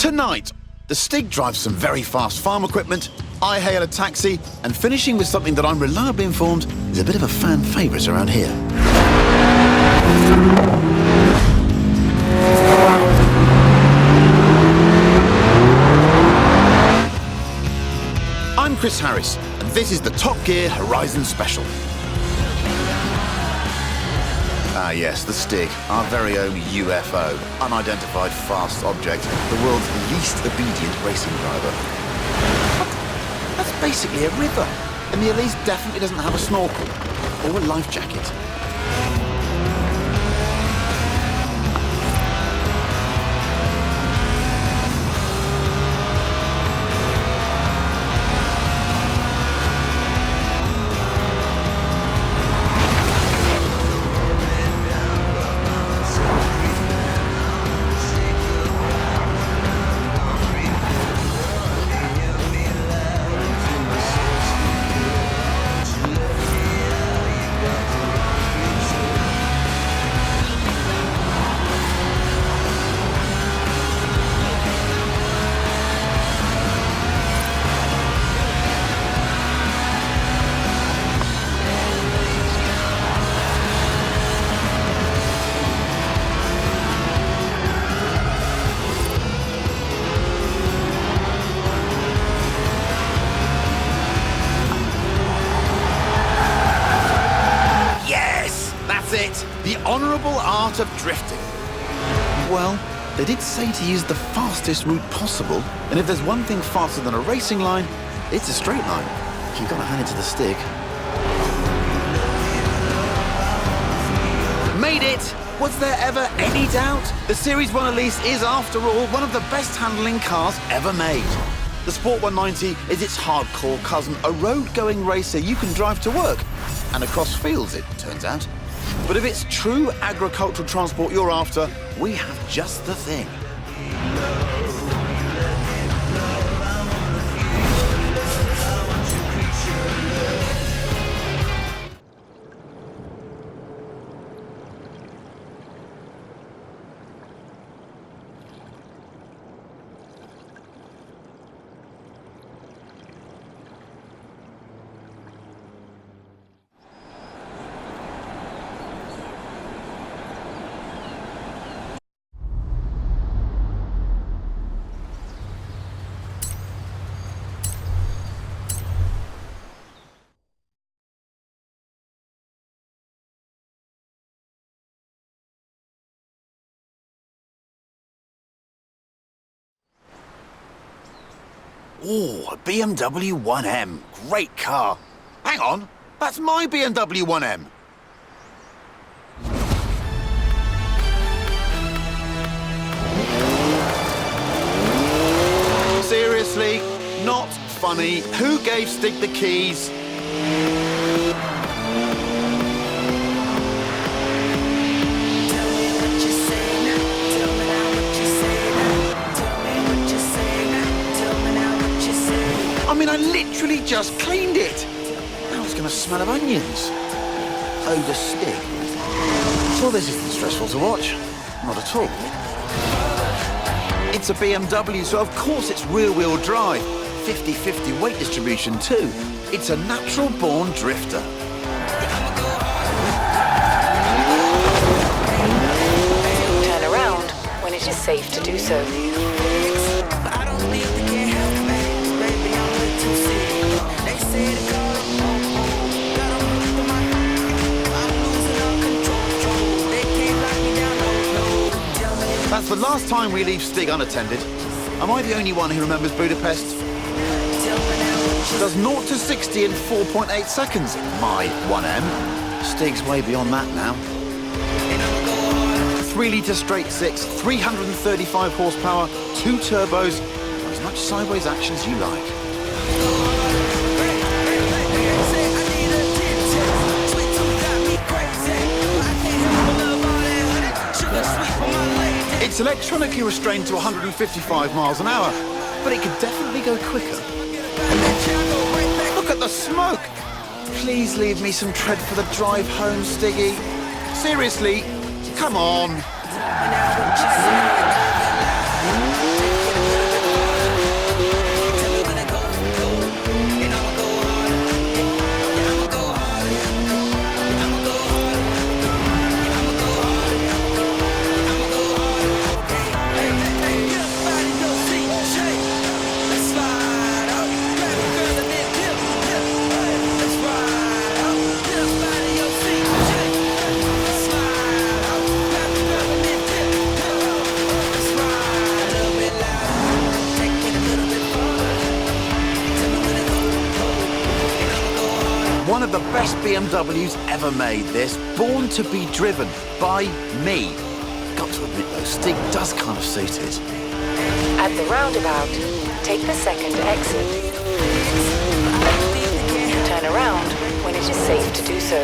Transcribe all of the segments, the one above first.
Tonight, the Stig drives some very fast farm equipment, I hail a taxi, and finishing with something that I'm reliably informed is a bit of a fan favourite around here. I'm Chris Harris, and this is the Top Gear Horizon Special. Ah yes, the Stig, our very own UFO, unidentified fast object, the world's least obedient racing driver. What? That's basically a river, and the Elise definitely doesn't have a snorkel or a life jacket. It, the honourable art of drifting. Well, they did say to use the fastest route possible, and if there's one thing faster than a racing line, it's a straight line. You've got to hand it to the Stig. Made it! Was there ever any doubt? The Series 1 Elise is, after all, one of the best handling cars ever made. The Sport 190 is its hardcore cousin, a road-going racer you can drive to work, and across fields, it turns out. But if it's true agricultural transport you're after, we have just the thing. Oh, a BMW 1M. Great car. Hang on, that's my BMW 1M. Seriously? Not funny. Who gave Stig the keys? I mean, I literally just cleaned it. Now it's going to smell of onions. Oh, the Stig. Well, this isn't stressful to watch. Not at all. It's a BMW, so of course it's rear-wheel drive. 50-50 weight distribution, too. It's a natural-born drifter. Turn around when it is safe to do so. That's the last time we leave Stig unattended. Am I the only one who remembers Budapest? Does 0 to 60 in 4.8 seconds. My 1M. Stig's way beyond that now. 3-litre straight six, 335 horsepower, 2 turbos, as much sideways action as you like. It's electronically restrained to 155 miles an hour, but it could definitely go quicker. Look at the smoke! Please leave me some tread for the drive home, Stiggy. Seriously, come on. the best BMWs ever made, this. Born to be driven by me. Got to admit, though, Stig does kind of suit it. At the roundabout, take the second exit. Turn around when it is safe to do so.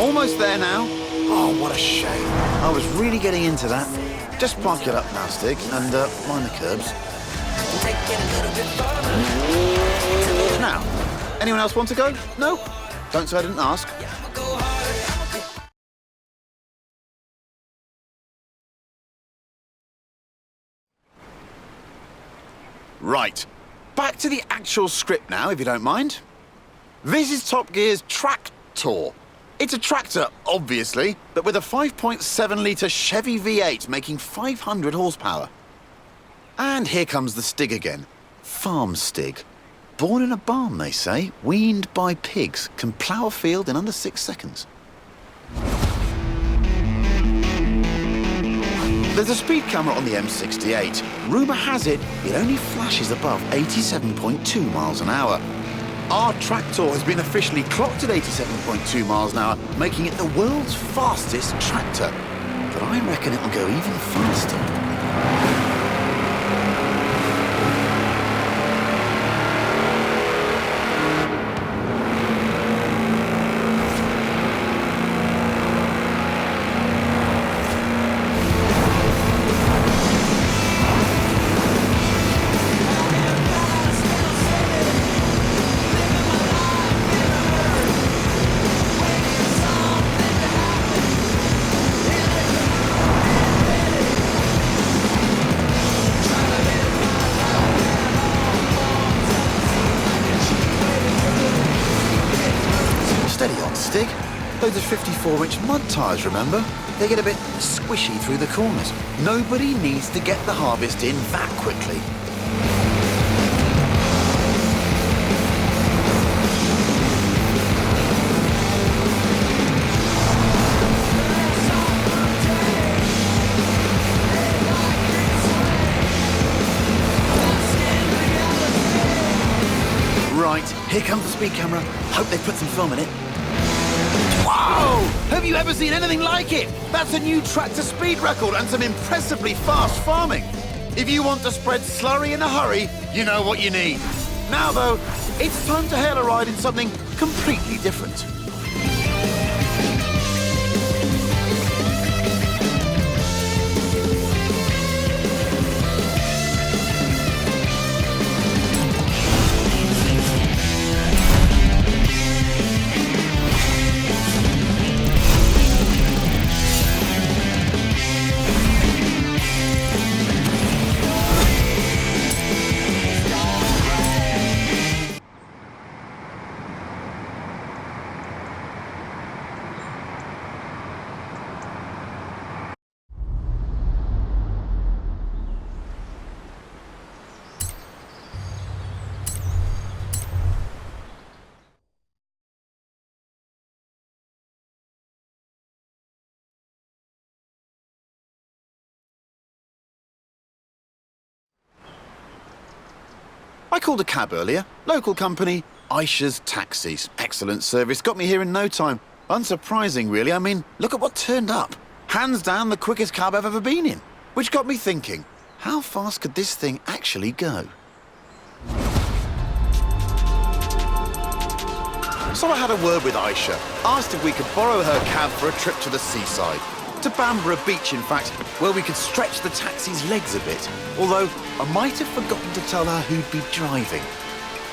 Almost there now. Oh, what a shame. I was really getting into that. Just park it up now, Stig, and mind the curbs. Now, anyone else want to go? No? Don't say I didn't ask. Right. Back to the actual script now, if you don't mind. This is Top Gear's Tractor. It's a tractor, obviously, but with a 5.7-litre Chevy V8 making 500 horsepower. And here comes the Stig again. Farm Stig. Born in a barn, they say, weaned by pigs, can plough a field in under 6 seconds. There's a speed camera on the M68. Rumour has it only flashes above 87.2 miles an hour. Our tractor has been officially clocked at 87.2 miles an hour, making it the world's fastest tractor. But I reckon it'll go even faster. Steady on, Stig. Those are 54-inch mud tyres, remember? They get a bit squishy through the corners. Nobody needs to get the harvest in that quickly. Right, here comes the speed camera. Hope they put some film in it. Wow! Have you ever seen anything like it? That's a new tractor speed record and some impressively fast farming. If you want to spread slurry in a hurry, you know what you need. Now, though, it's time to hail a ride in something completely different. I called a cab earlier. Local company, Aisha's Taxis. Excellent service. Got me here in no time. Unsurprising, really. I mean, look at what turned up. Hands down the quickest cab I've ever been in. Which got me thinking, how fast could this thing actually go? So I had a word with Aisha. Asked if we could borrow her cab for a trip to the seaside. To Bamborough Beach, in fact, where we could stretch the taxi's legs a bit. Although, I might have forgotten to tell her who'd be driving.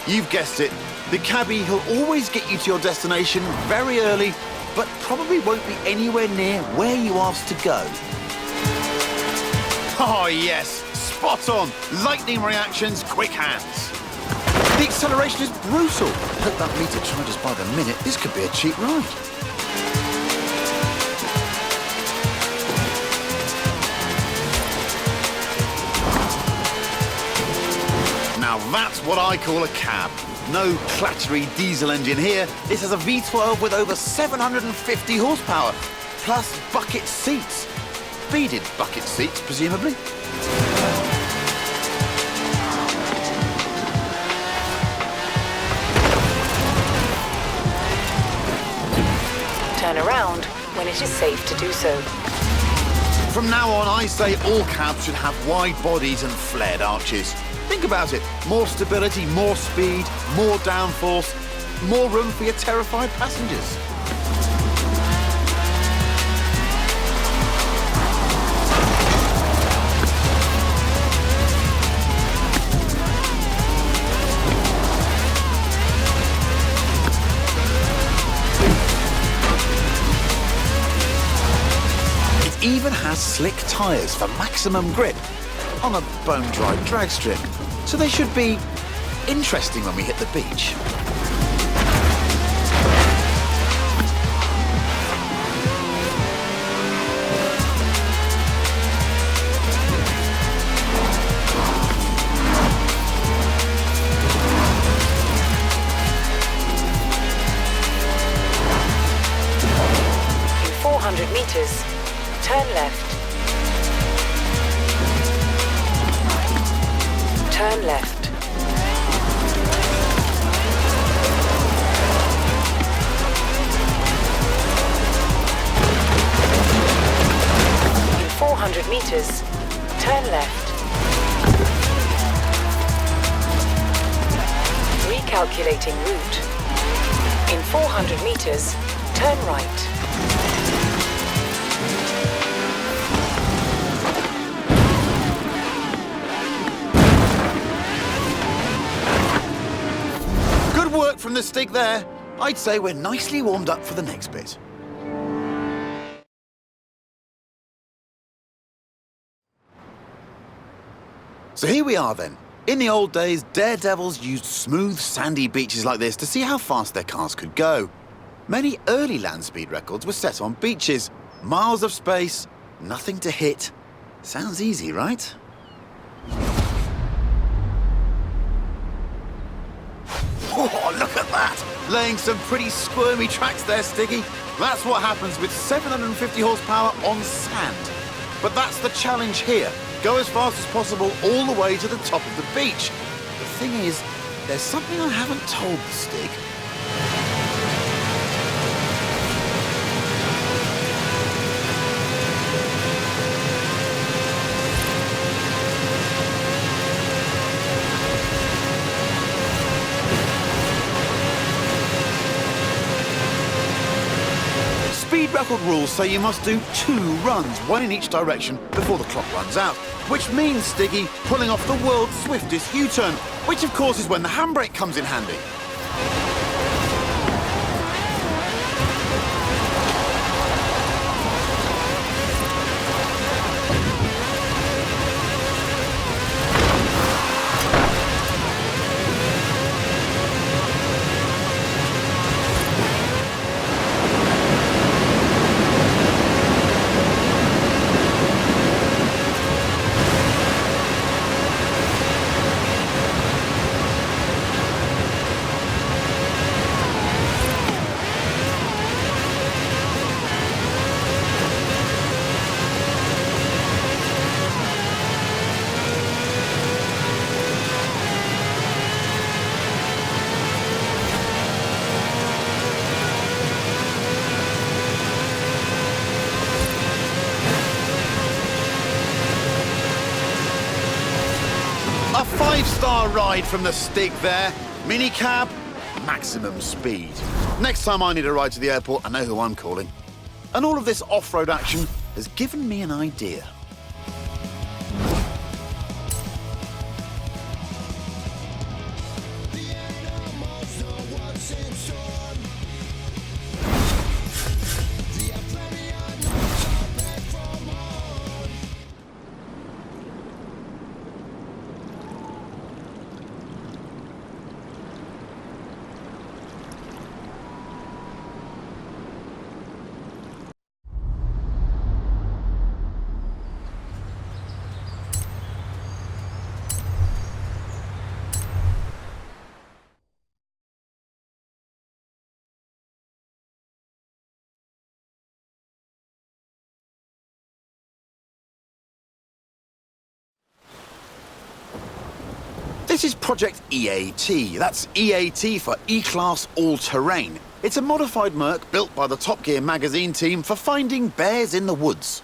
You've guessed it. The cabbie who'll always get you to your destination very early, but probably won't be anywhere near where you asked to go. Oh, yes. Spot on. Lightning reactions, quick hands. The acceleration is brutal. Hope that meter charges by the minute. This could be a cheap ride. Now that's what I call a cab. No clattery diesel engine here. This has a V12 with over 750 horsepower, plus bucket seats. Beaded bucket seats, presumably. Turn around when it is safe to do so. From now on, I say all cabs should have wide bodies and flared arches. Think about it. More stability, more speed, more downforce, more room for your terrified passengers. It even has slick tyres for maximum grip on a bone-dry drag strip. So they should be interesting when we hit the beach. In 400 meters, turn left. Turn left. In 400 meters, turn left. Recalculating route. In 400 meters, turn right. Work from the stick there. I'd say we're nicely warmed up for the next bit. So here we are then. In the old days, daredevils used smooth, sandy beaches like this to see how fast their cars could go. Many early land speed records were set on beaches. Miles of space, nothing to hit. Sounds easy, right? Oh, look at that! Laying some pretty squirmy tracks there, Stiggy. That's what happens with 750 horsepower on sand. But that's the challenge here. Go as fast as possible all the way to the top of the beach. The thing is, there's something I haven't told the Stig. Speed record rules say you must do 2 runs, one in each direction, before the clock runs out. Which means, Stiggy, pulling off the world's swiftest U-turn, which of course is when the handbrake comes in handy. A 5-star ride from the Stig there. Minicab, maximum speed. Next time I need a ride to the airport, I know who I'm calling. And all of this off-road action has given me an idea. This is Project EAT. That's EAT for E-Class All-Terrain. It's a modified Merc built by the Top Gear magazine team for finding bears in the woods.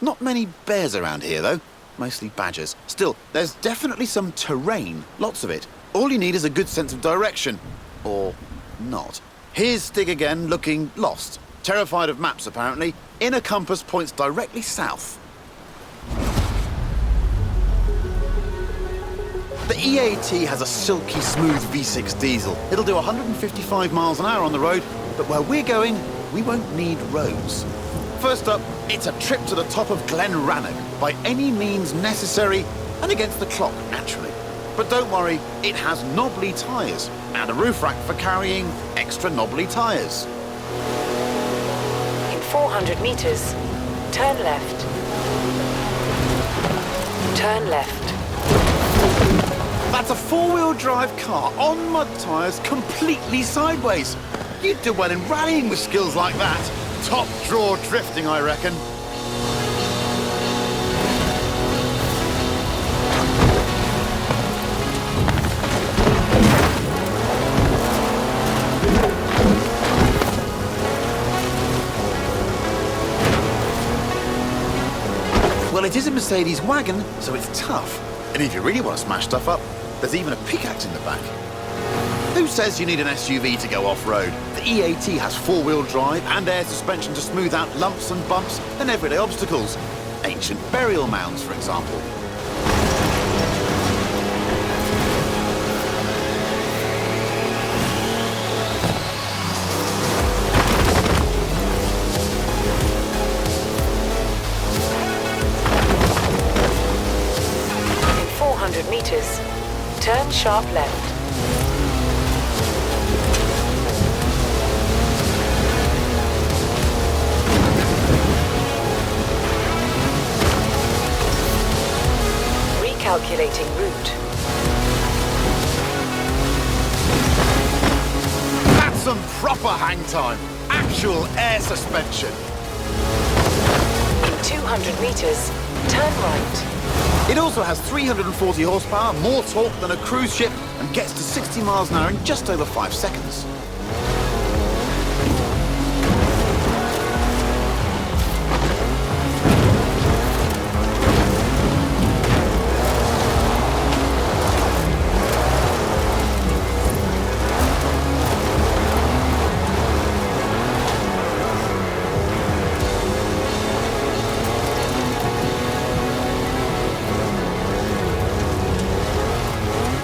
Not many bears around here, though. Mostly badgers. Still, there's definitely some terrain. Lots of it. All you need is a good sense of direction. Or not. Here's Stig again, looking lost. Terrified of maps, apparently. Inner compass points directly south. The EAT has a silky smooth V6 diesel. It'll do 155 miles an hour on the road, but where we're going, we won't need roads. First up, it's a trip to the top of Glen Rannoch, by any means necessary, and against the clock, naturally. But don't worry, it has knobbly tyres, and a roof rack for carrying extra knobbly tyres. In 400 meters, turn left. Turn left. That's a four-wheel drive car on mud tyres, completely sideways. You'd do well in rallying with skills like that. Top draw drifting, I reckon. Well, it is a Mercedes wagon, so it's tough. And if you really want to smash stuff up, there's even a pickaxe in the back. Who says you need an SUV to go off-road? The EAT has four-wheel drive and air suspension to smooth out lumps and bumps and everyday obstacles. Ancient burial mounds, for example. In 400 meters, turn sharp left. Calculating route. That's some proper hang time. Actual air suspension. In 200 meters, turn right. It also has 340 horsepower, more torque than a cruise ship, and gets to 60 miles an hour in just over 5 seconds.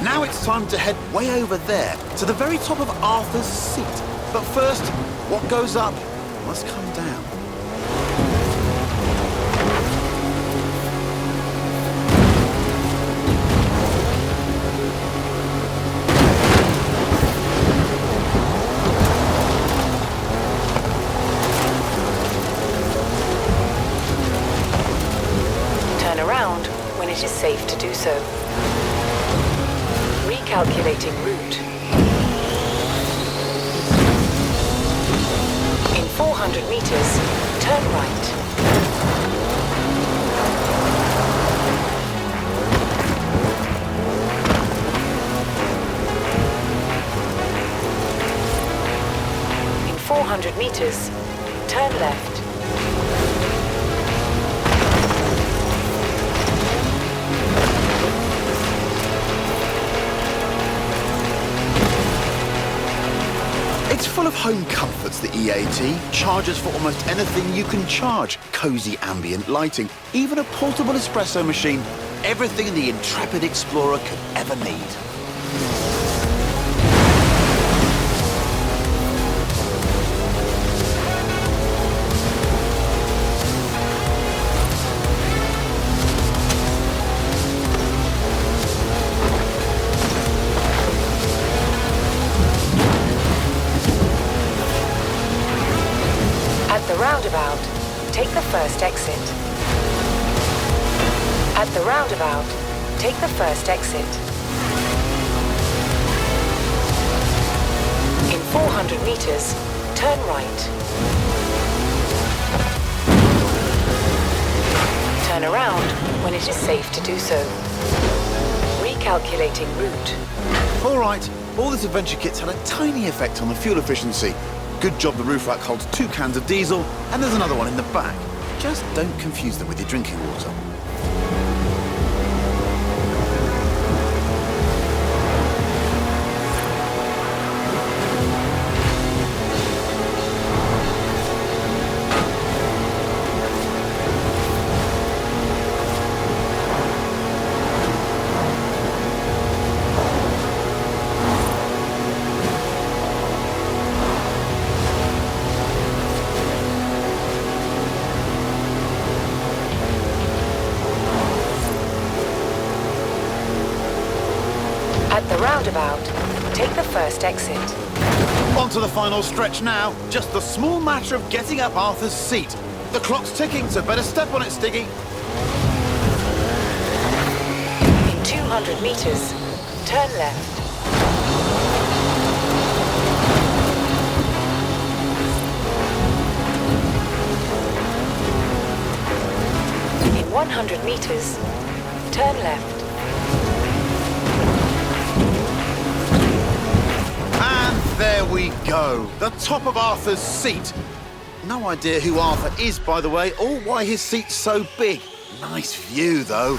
Now it's time to head way over there, to the very top of Arthur's Seat. But first, what goes up must come down. Turn around when it is safe to do so. Recalculating route. In 400 meters, turn right. In 400 meters, turn left. It's full of home comforts, the EAT. Charges for almost anything you can charge. Cozy ambient lighting. Even a portable espresso machine. Everything the intrepid explorer could ever need. At the roundabout, take the first exit. At the roundabout, take the first exit. In 400 meters, turn right. Turn around when it is safe to do so. Calculating route. All right, all this adventure kit's had a tiny effect on the fuel efficiency. Good job the roof rack holds 2 cans of diesel, and there's another one in the back. Just don't confuse them with your drinking water. At the roundabout, take the first exit. On to the final stretch now. Just the small matter of getting up Arthur's seat. The clock's ticking, so better step on it, Stiggy. In 200 meters, turn left. In 100 meters, turn left. And there we go. The top of Arthur's seat. No idea who Arthur is, by the way, or why his seat's so big. Nice view, though.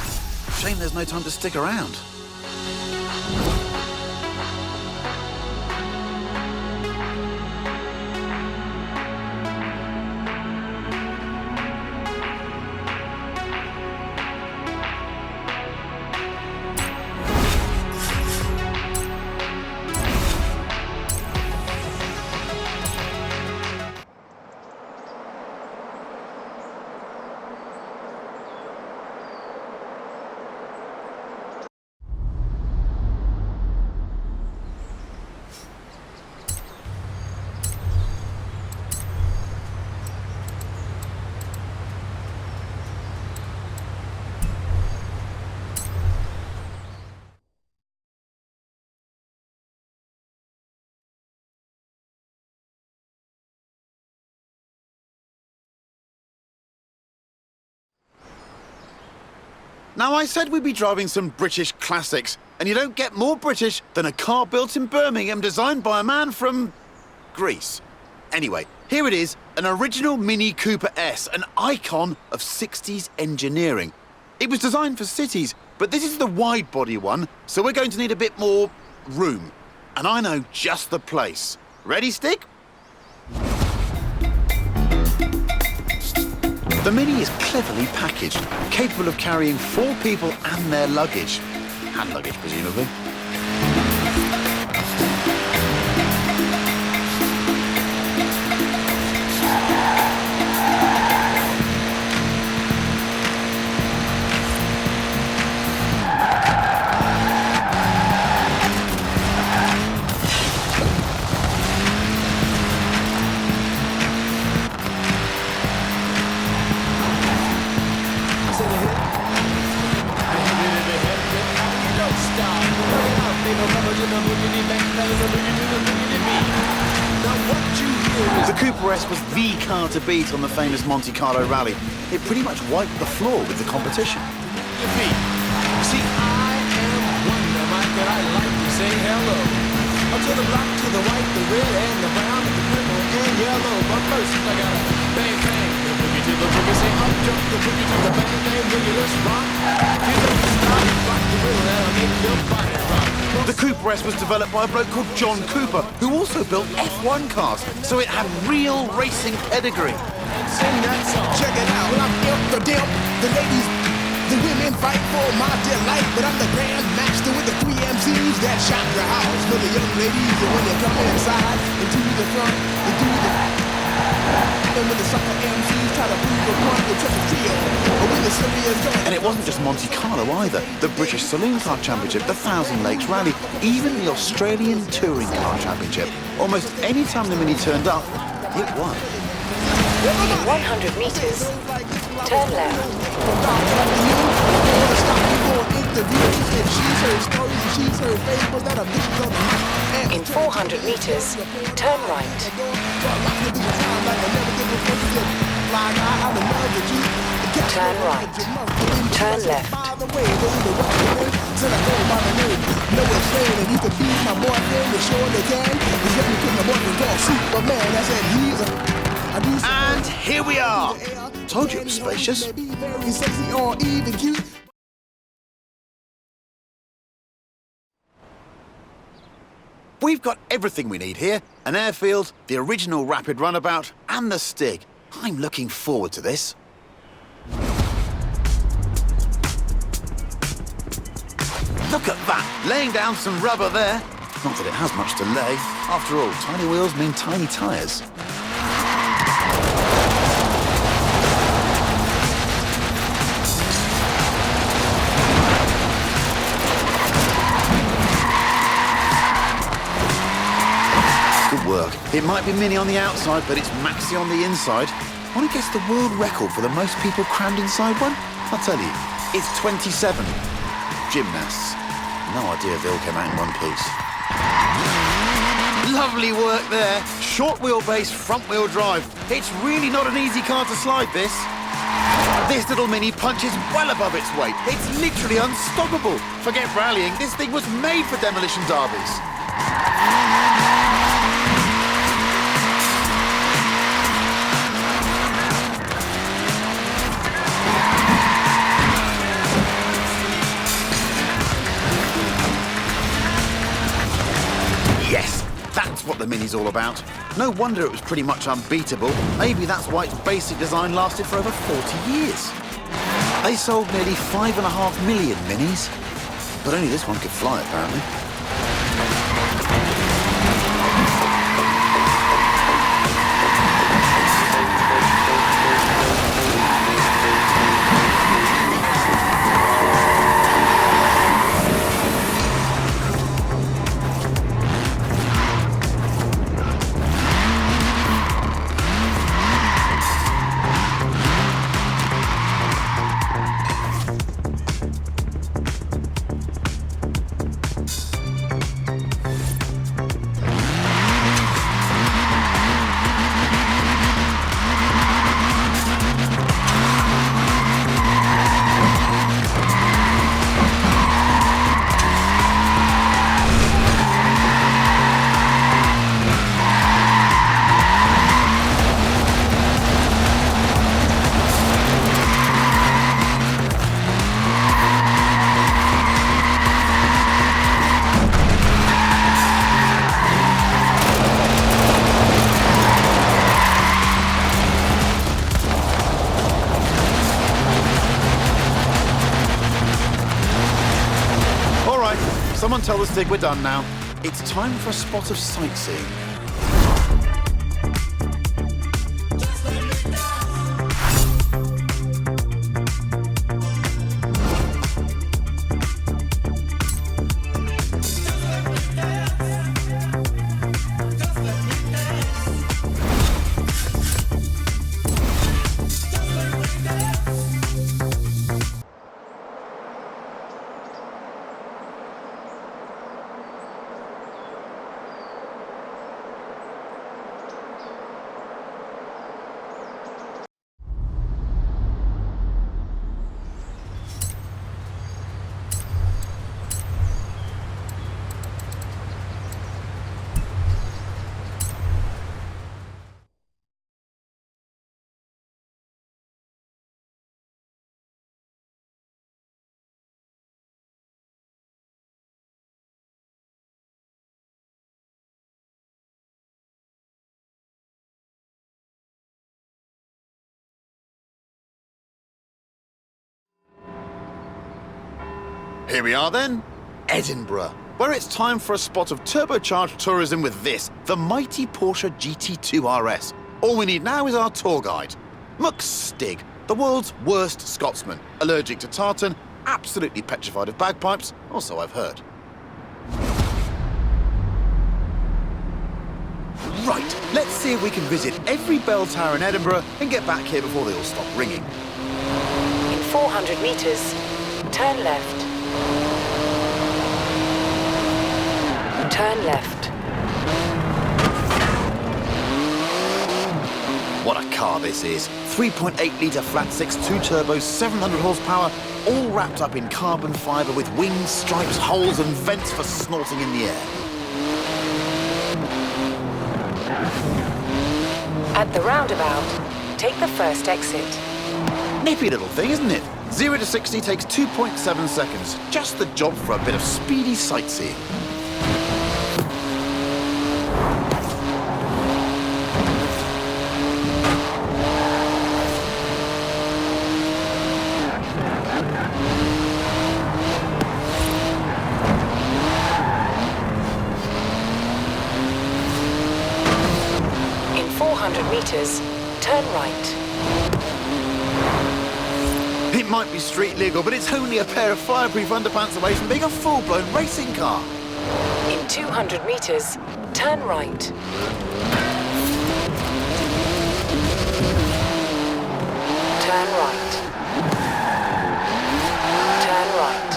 Shame there's no time to stick around. Now, I said we'd be driving some British classics, and you don't get more British than a car built in Birmingham designed by a man from Greece. Anyway, here it is, an original Mini Cooper S, an icon of 60s engineering. It was designed for cities, but this is the wide-body one, so we're going to need a bit more room. And I know just the place. Ready, Stig? The Mini is cleverly packaged, capable of carrying 4 people and their luggage. Hand luggage, presumably. The Cooper S was the car to beat on the famous Monte Carlo rally. It pretty much wiped the floor with the competition. See, I am Wonder Mike, and I like to say hello. Up to the black, to the white, the red, and the brown, and the purple, and yellow. But first, I gotta bang, bang, the boogie to the boogie. Say up, jump the boogie to the bang, bang, boogie, let's rock. Here's a stop, rock the rhythm, that'll make your body rock. The Cooper S was developed by a bloke called John Cooper, who also built F1 cars, so it had real racing pedigree. Sing that song. Check it out. Well, I'm the dimp, the ladies, the women fight for my delight, but I'm the grand master with the 3 MCs that shot your house for the young ladies. And when you come inside, into the front, into the and when the sucker MCs try to prove a point, it's just a trio. But when the serious go, And it wasn't just Monte Carlo either. The British Saloon Car Championship, the Thousand Lakes Rally, even the Australian Touring Car Championship. Almost any time the Mini turned up, it won. In 100 meters, turn left. In 400 meters, turn right. Turn right. Turn left. the way, baby, walking till I go by the name. No explain, and you can be my boyfriend, you surely can. Just let me put my boyfriend called Superman. I said he's I do And here we are. Told you it was spacious. Very sexy or even cute. We've got everything we need here. An airfield, the original rapid runabout, and the Stig. I'm looking forward to this. Look at that, laying down some rubber there. Not that it has much to lay. After all, tiny wheels mean tiny tyres. Good work. It might be mini on the outside, but it's maxi on the inside. Want to guess the world record for the most people crammed inside one? I'll tell you, it's 27. Gymnasts. No idea if they all came out in one piece. Lovely work there. Short wheelbase, front wheel drive. It's really not an easy car to slide, this. This little mini punches well above its weight. It's literally unstoppable. Forget rallying, this thing was made for demolition derbies. Yes, that's what the Mini's all about. No wonder it was pretty much unbeatable. Maybe that's why its basic design lasted for over 40 years. They sold nearly 5.5 million Minis, but only this one could fly, apparently. Someone tell the Stig we're done now. It's time for a spot of sightseeing. Here we are then, Edinburgh, where it's time for a spot of turbocharged tourism with this, the mighty Porsche GT2 RS. All we need now is our tour guide, Stig, the world's worst Scotsman, allergic to tartan, absolutely petrified of bagpipes, or so I've heard. Right, let's see if we can visit every bell tower in Edinburgh and get back here before they all stop ringing. In 400 meters, turn left. Turn left. What a car this is. 3.8-litre flat six, 2 turbos, 700 horsepower, all wrapped up in carbon fibre with wings, stripes, holes and vents for snorting in the air. At the roundabout, take the first exit. Nippy little thing, isn't it? 0 to 60 takes 2.7 seconds. Just the job for a bit of speedy sightseeing. In 400 meters, turn right. It might be street legal, but it's only a pair of fireproof underpants away from being a full-blown racing car. In 200 meters, turn right. Turn right. Turn right.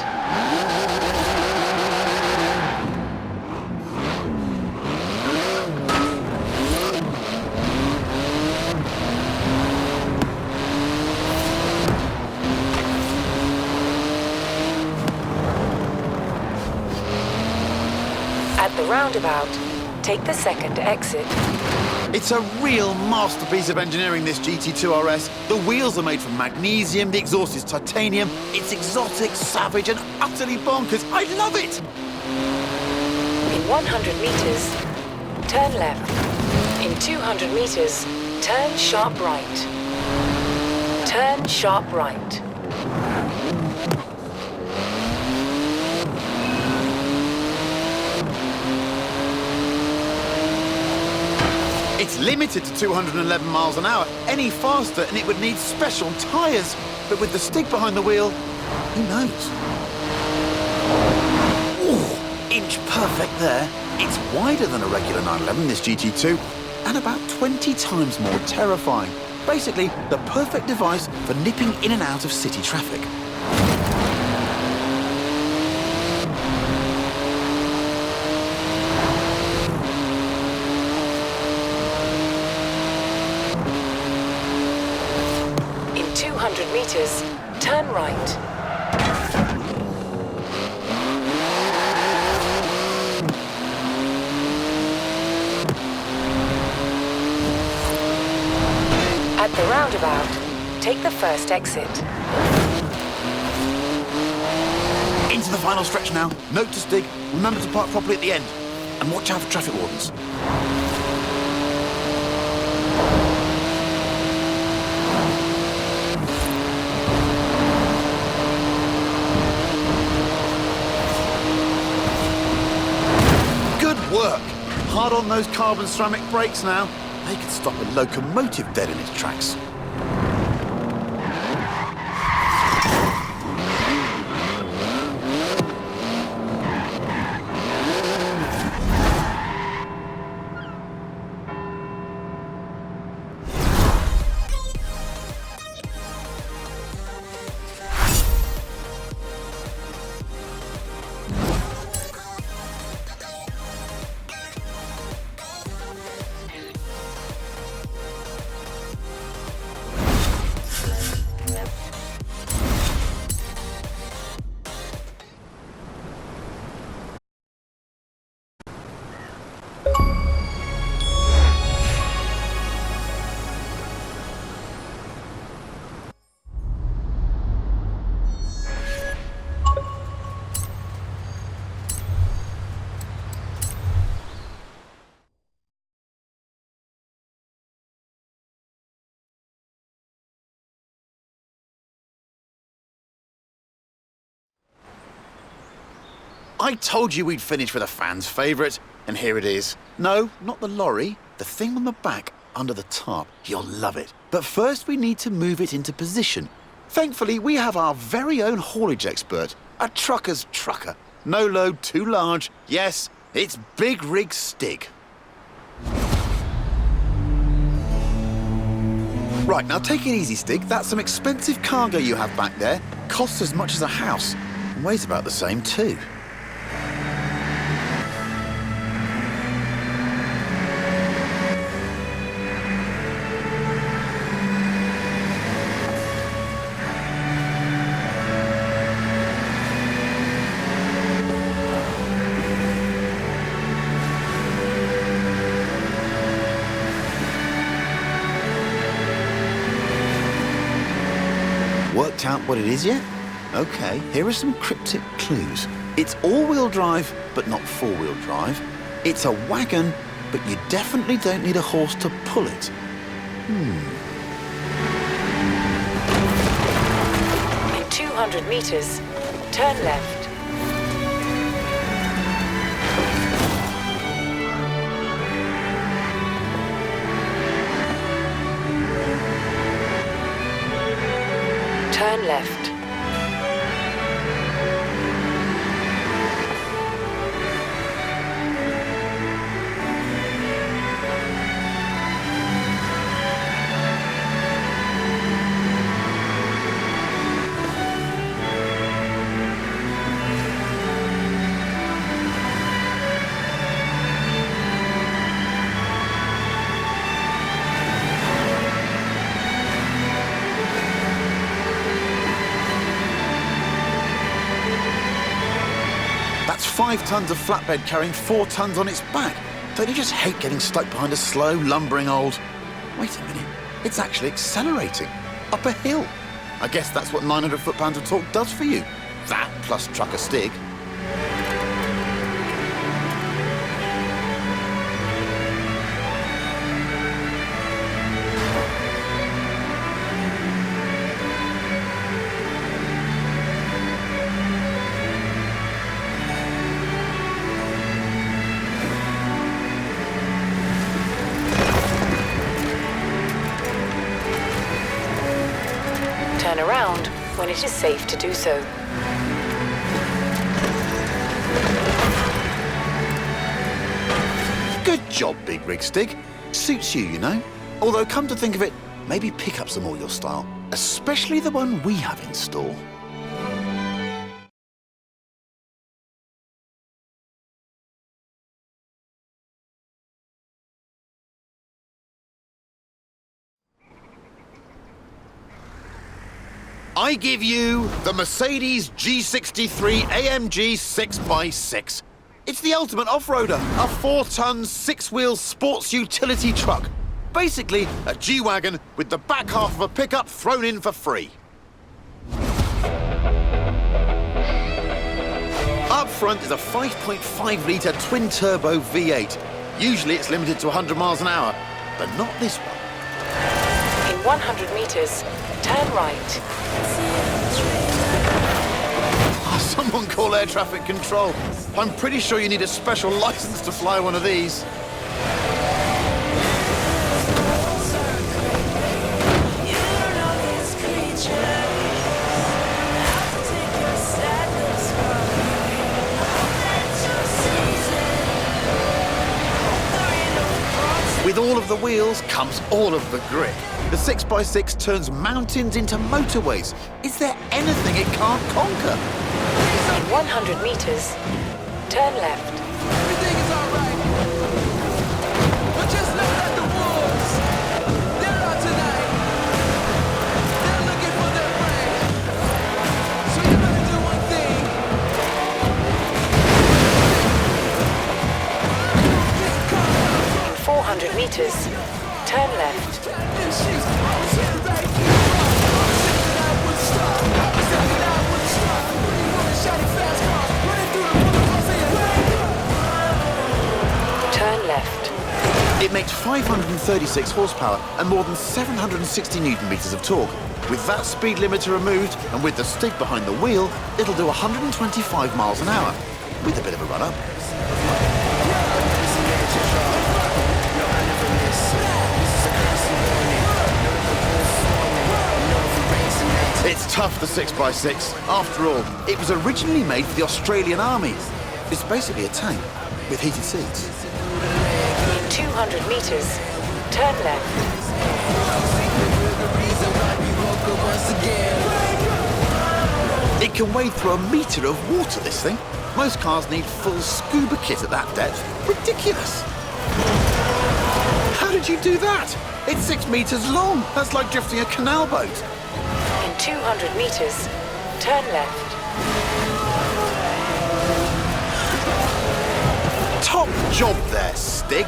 At the roundabout, take the second exit. It's a real masterpiece of engineering, this GT2 RS. The wheels are made from magnesium, the exhaust is titanium. It's exotic, savage, and utterly bonkers. I love it! In 100 meters, turn left. In 200 meters, turn sharp right. Turn sharp right. It's limited to 211 miles an hour. Any faster and it would need special tyres. But with the Stig behind the wheel, who knows? Ooh, inch perfect there. It's wider than a regular 911, this GT2, and about 20 times more terrifying. Basically, the perfect device for nipping in and out of city traffic. In 200 meters, turn right. At the roundabout, take the first exit. Into the final stretch now. Note to Stig, remember to park properly at the end. And watch out for traffic wardens. Good work. Hard on those carbon ceramic brakes now. They could stop a locomotive dead in its tracks. I told you we'd finish with a fan's favourite, and here it is. No, not the lorry, the thing on the back, under the tarp. You'll love it. But first we need to move it into position. Thankfully, we have our very own haulage expert, a trucker's trucker. No load too large. Yes, it's Big Rig Stig. Right, now take it easy, Stig. That's some expensive cargo you have back there. Costs as much as a house. And weighs about the same too. Worked out what it is yet? Okay, here are some cryptic clues. It's all-wheel drive, but not four-wheel drive. It's a wagon, but you definitely don't need a horse to pull it. In 200 meters, turn left. Turn left. That's 5 tons of flatbed carrying 4 tons on its back. Don't you just hate getting stuck behind a slow, lumbering old... Wait a minute, it's actually accelerating. Up a hill. I guess that's what 900 foot-pounds of torque does for you. That plus trucker Stig. Turn around when it is safe to do so. Good job, Big Rig Stig. Suits you, you know. Although, come to think of it, maybe pickups are more your style. Especially the one we have in store. I give you the Mercedes G63 AMG 6x6. It's the ultimate off-roader, a 4-ton, 6-wheel sports utility truck. Basically, a G-Wagon with the back half of a pickup thrown in for free. Up front is a 5.5-litre twin-turbo V8. Usually it's limited to 100 miles an hour, but not this one. In 100 meters, turn right. Someone call air traffic control. I'm pretty sure you need a special license to fly one of these. With all of the wheels comes all of the grip. The 6x6 turns mountains into motorways. Is there anything it can't conquer? In 100 meters, turn left. Everything is alright. But just know that the wolves, they're out tonight. They're looking for their prey. So you better do one thing. In 400 meters, turn left. Turn left. It makes 536 horsepower and more than 760 newton meters of torque. With that speed limiter removed and with the Stig behind the wheel, it'll do 125 miles an hour, with a bit of a run-up. It's tough, the 6x6. After all, it was originally made for the Australian Army. It's basically a tank with heated seats. In 200 meters, turn left. It can wade through a metre of water, this thing. Most cars need full scuba kit at that depth. Ridiculous. How did you do that? It's 6 meters long. That's like drifting a canal boat. In 200 meters, turn left. Top job there, Stig.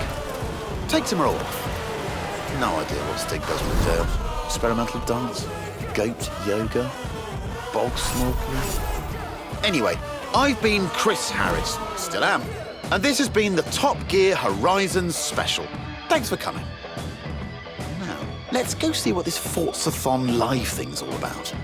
Take tomorrow off. No idea what Stig does with a day off. Experimental dance. goat yoga, bog snorkeling. Anyway, I've been Chris Harris, still am, and this has been the Top Gear Horizons special. Thanks for coming. Now, let's go see what this Forza-thon live thing's all about.